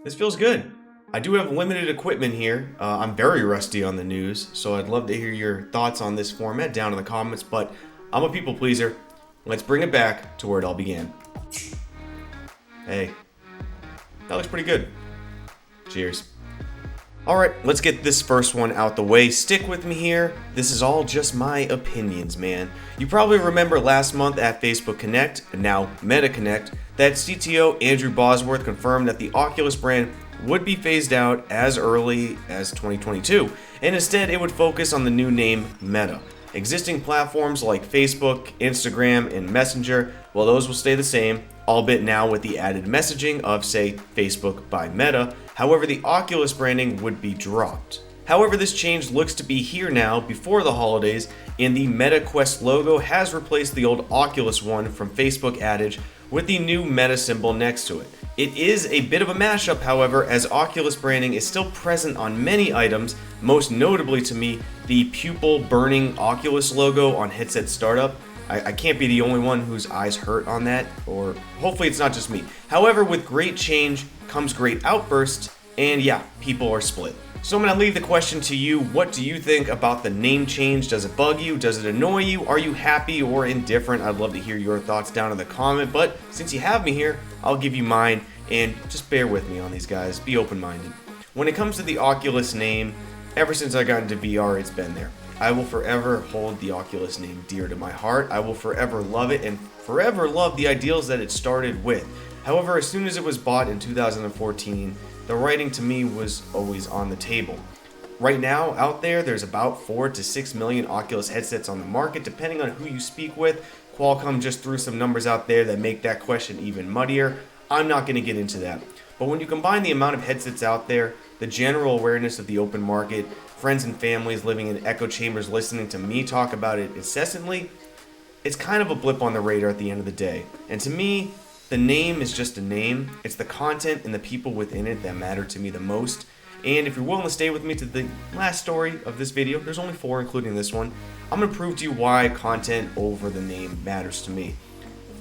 This feels good. I do have limited equipment here. I'm very rusty on the news, so I'd love to hear your thoughts on this format down in the comments, but I'm a people pleaser. Let's bring it back to where it all began. Hey, that looks pretty good. Cheers. Alright, let's get this first one out the way. Stick with me here. This is all just my opinions, man. You probably remember last month at Facebook Connect, and now Meta Connect, that CTO Andrew Bosworth confirmed that the Oculus brand would be phased out as early as 2022, and instead it would focus on the new name Meta. Existing platforms like Facebook, Instagram, and Messenger, well, those will stay the same, albeit now with the added messaging of, say, Facebook by Meta. However, the Oculus branding would be dropped. However, this change looks to be here now before the holidays, and the Meta Quest logo has replaced the old Oculus one from Facebook Adage with the new Meta symbol next to it. It is a bit of a mashup, however, as Oculus branding is still present on many items, most notably to me, the pupil burning Oculus logo on headset startup. I can't be the only one whose eyes hurt on that, or hopefully it's not just me. However, with great change comes great outbursts, and yeah, people are split. So I'm going to leave the question to you. What do you think about the name change? Does it bug you? Does it annoy you? Are you happy or indifferent? I'd love to hear your thoughts down in the comment, but since you have me here, I'll give you mine, and just bear with me on these guys. Be open-minded. When it comes to the Oculus name, ever since I got into VR, it's been there. I will forever hold the Oculus name dear to my heart. I will forever love it and forever love the ideals that it started with. However, as soon as it was bought in 2014, the writing to me was always on the table. Right now, out there, there's about 4 to 6 million Oculus headsets on the market, depending on who you speak with. Qualcomm just threw some numbers out there that make that question even muddier. I'm not going to get into that. But when you combine the amount of headsets out there, the general awareness of the open market, friends and families living in echo chambers listening to me talk about it incessantly, it's kind of a blip on the radar at the end of the day. And to me, the name is just a name. It's the content and the people within it that matter to me the most. And if you're willing to stay with me to the last story of this video, there's only 4 including this one, I'm going to prove to you why content over the name matters to me.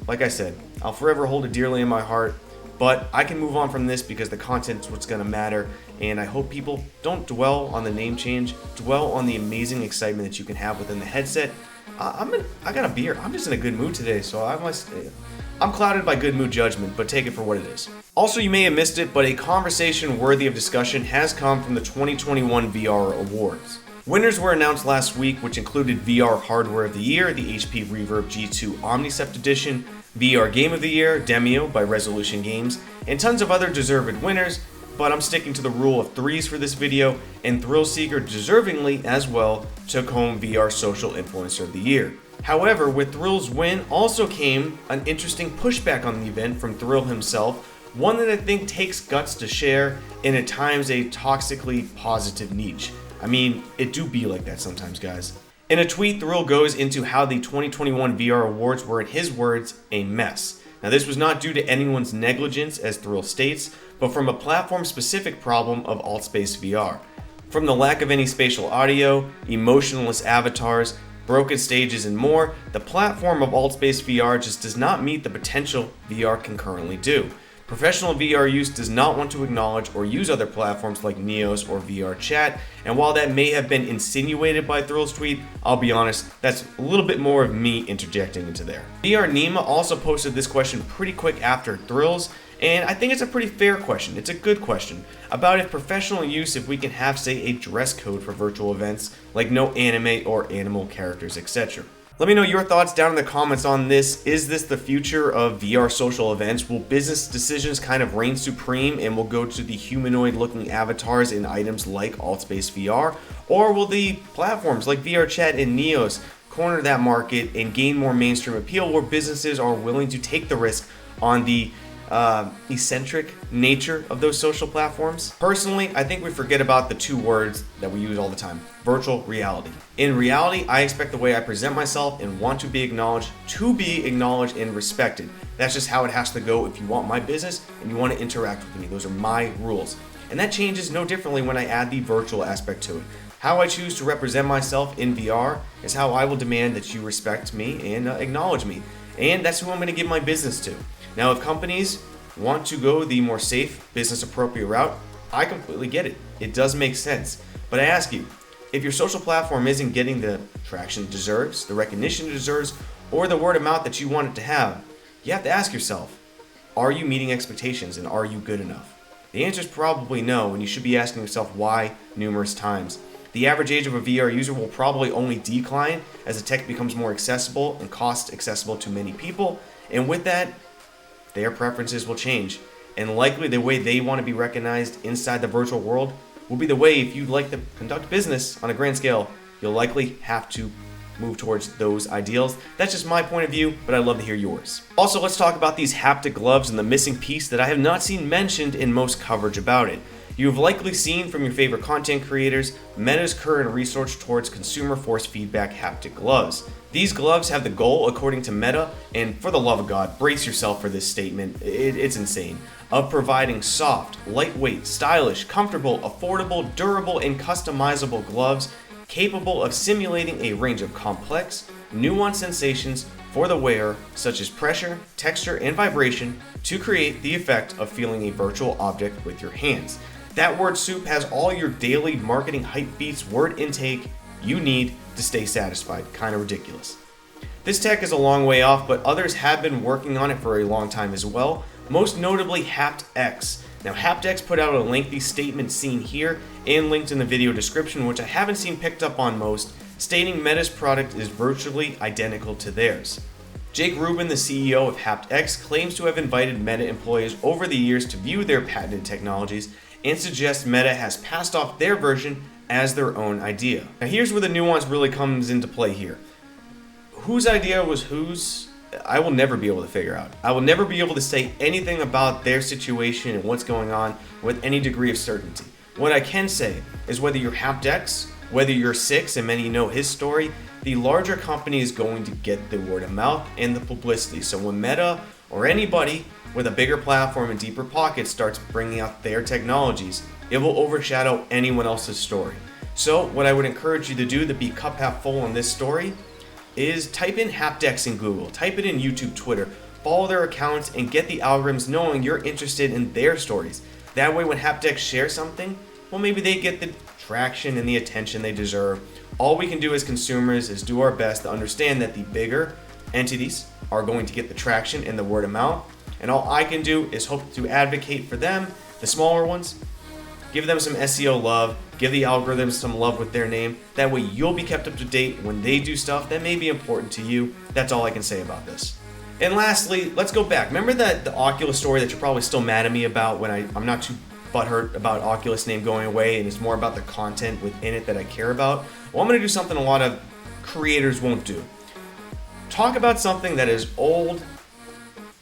Like I said, I'll forever hold it dearly in my heart, but I can move on from this because the content's what's going to matter, and I hope people don't dwell on the name change, dwell on the amazing excitement that you can have within the headset. I got a beer. I'm just in a good mood today, so I'm clouded by good mood judgment, but take it for what it is. Also, you may have missed it, but a conversation worthy of discussion has come from the 2021 VR Awards. Winners were announced last week, which included VR Hardware of the Year, the HP Reverb G2 Omnicept Edition, VR Game of the Year, Demio by Resolution Games, and tons of other deserved winners, but I'm sticking to the rule of 3s for this video, and Thrillseeker deservingly as well took home VR Social Influencer of the Year. However, with Thrill's win also came an interesting pushback on the event from Thrill himself, one that I think takes guts to share, and at times a toxically positive niche. I mean, it do be like that sometimes, guys. In a tweet, Thrill goes into how the 2021 VR Awards were, in his words, a mess. Now, this was not due to anyone's negligence, as Thrill states, but from a platform-specific problem of AltSpace VR. From the lack of any spatial audio, emotionless avatars, broken stages, and more, the platform of AltSpace VR just does not meet the potential VR can currently do. Professional VR use does not want to acknowledge or use other platforms like Neos or VR Chat, and while that may have been insinuated by Thrill's tweet, I'll be honest, that's a little bit more of me interjecting into there. VR Nima also posted this question pretty quick after Thrill's, and I think it's a pretty fair question. It's a good question about if professional use, if we can have, say, a dress code for virtual events, like no anime or animal characters, etc. Let me know your thoughts down in the comments on this. Is this the future of VR social events? Will business decisions kind of reign supreme and will go to the humanoid-looking avatars in items like AltSpace VR? Or will the platforms like VR Chat and Neos corner that market and gain more mainstream appeal where businesses are willing to take the risk on the eccentric nature of those social platforms? Personally, I think we forget about the 2 words that we use all the time: virtual reality. In reality, I expect the way I present myself and want to be acknowledged and respected. That's just how it has to go if you want my business and you want to interact with me. Those are my rules. And that changes no differently when I add the virtual aspect to it. How I choose to represent myself in VR is how I will demand that you respect me and acknowledge me. And that's who I'm going to give my business to. Now, if companies want to go the more safe, business appropriate route, I completely get it. It does make sense. But I ask you, if your social platform isn't getting the traction it deserves, the recognition it deserves, or the word of mouth that you want it to have, you have to ask yourself, are you meeting expectations and are you good enough? The answer is probably no, and you should be asking yourself why numerous times. The average age of a VR user will probably only decline as the tech becomes more accessible and cost accessible to many people, and with that, their preferences will change. And likely the way they want to be recognized inside the virtual world will be the way, if you'd like to conduct business on a grand scale, you'll likely have to move towards those ideals. That's just my point of view, but I'd love to hear yours. Also, let's talk about these haptic gloves and the missing piece that I have not seen mentioned in most coverage about it. You have likely seen from your favorite content creators Meta's current research towards consumer force feedback haptic gloves. These gloves have the goal, according to Meta, and for the love of God, brace yourself for this statement, it's insane, of providing soft, lightweight, stylish, comfortable, affordable, durable, and customizable gloves capable of simulating a range of complex, nuanced sensations for the wearer, such as pressure, texture, and vibration, to create the effect of feeling a virtual object with your hands. That word soup has all your daily marketing hype beats word intake you need to stay satisfied. Kind of ridiculous. This tech is a long way off, but others have been working on it for a long time as well, most notably Hapdex. Now, Hapdex put out a lengthy statement seen here and linked in the video description, which I haven't seen picked up on most, stating Meta's product is virtually identical to theirs. Jake Rubin, the CEO of Hapdex, claims to have invited Meta employees over the years to view their patented technologies and suggests Meta has passed off their version as their own idea. Now, here's where the nuance really comes into play here. Whose idea was whose? I will never be able to figure out. I will never be able to say anything about their situation and what's going on with any degree of certainty. What I can say is whether you're Hapdex, whether you're Six, and many know his story, the larger company is going to get the word of mouth and the publicity. So when Meta or anybody with a bigger platform and deeper pockets starts bringing out their technologies, it will overshadow anyone else's story. So what I would encourage you to do to be cup half full on this story is type in Hapdex in Google, type it in YouTube, Twitter, follow their accounts, and get the algorithms knowing you're interested in their stories. That way when Hapdex shares something, well, maybe they get the traction and the attention they deserve. All we can do as consumers is do our best to understand that the bigger entities are going to get the traction and the word of mouth, and all I can do is hope to advocate for them, the smaller ones, give them some SEO love, give the algorithms some love with their name. That way you'll be kept up to date when they do stuff that may be important to you. That's all I can say about this. And lastly, let's go back. Remember the Oculus story that you're probably still mad at me about when I'm not too butthurt about Oculus name going away and it's more about the content within it that I care about? Well, I'm going to do something a lot of creators won't do. Talk about something that is old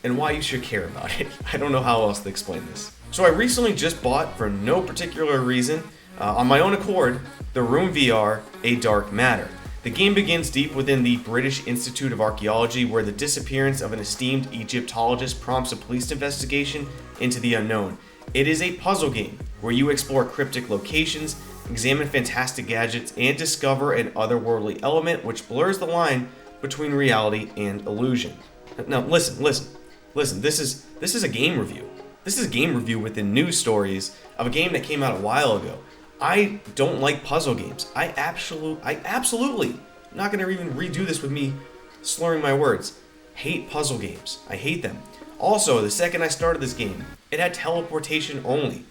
and why you should care about it. I don't know how else to explain this. So I recently just bought, for no particular reason, on my own accord, the Room VR A Dark Matter. The game begins deep within the British Institute of Archaeology, where the disappearance of an esteemed Egyptologist prompts a police investigation into the unknown. It is a puzzle game where you explore cryptic locations, examine fantastic gadgets, and discover an otherworldly element which blurs the line between reality and illusion. Now listen, this is a game review. This is a game review within news stories of a game that came out a while ago. I don't like puzzle games. I absolutely, I'm not going to even redo this with me slurring my words, hate puzzle games. I hate them. Also, the second I started this game, it had teleportation only.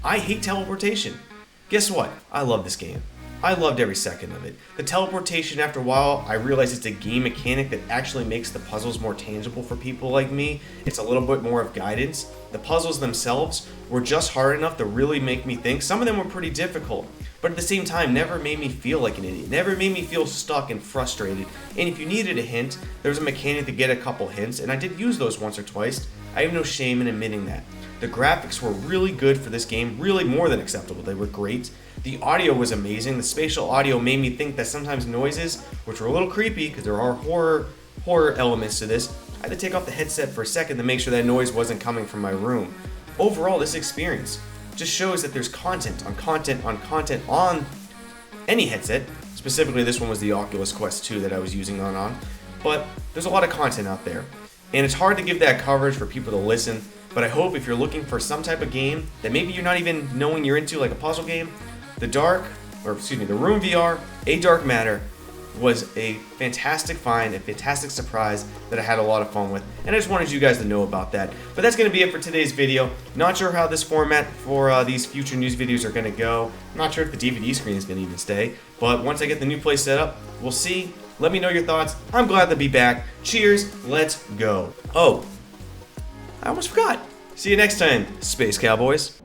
I hate teleportation. Guess what? I love this game. I loved every second of it. The teleportation, after a while, I realized it's a game mechanic that actually makes the puzzles more tangible for people like me. It's a little bit more of guidance. The puzzles themselves were just hard enough to really make me think. Some of them were pretty difficult, but at the same time, never made me feel like an idiot. Never made me feel stuck and frustrated. And if you needed a hint, there was a mechanic to get a couple hints, and I did use those once or twice. I have no shame in admitting that. The graphics were really good for this game, really more than acceptable. They were great. The audio was amazing. The spatial audio made me think that sometimes noises, which were a little creepy because there are horror elements to this, I had to take off the headset for a second to make sure that noise wasn't coming from my room. Overall, this experience just shows that there's content on content on content on any headset. Specifically, this one was the Oculus Quest 2 that I was using on. But there's a lot of content out there. And it's hard to give that coverage for people to listen. But I hope if you're looking for some type of game that maybe you're not even knowing you're into, like a puzzle game, the Room VR, A Dark Matter was a fantastic find, a fantastic surprise that I had a lot of fun with, and I just wanted you guys to know about that. But that's going to be it for today's video. Not sure how this format for these future news videos are going to go. I'm not sure if the DVD screen is going to even stay, but once I get the new place set up, we'll see. Let me know your thoughts. I'm glad to be back. Cheers, let's go. Oh, I almost forgot. See you next time, Space Cowboys.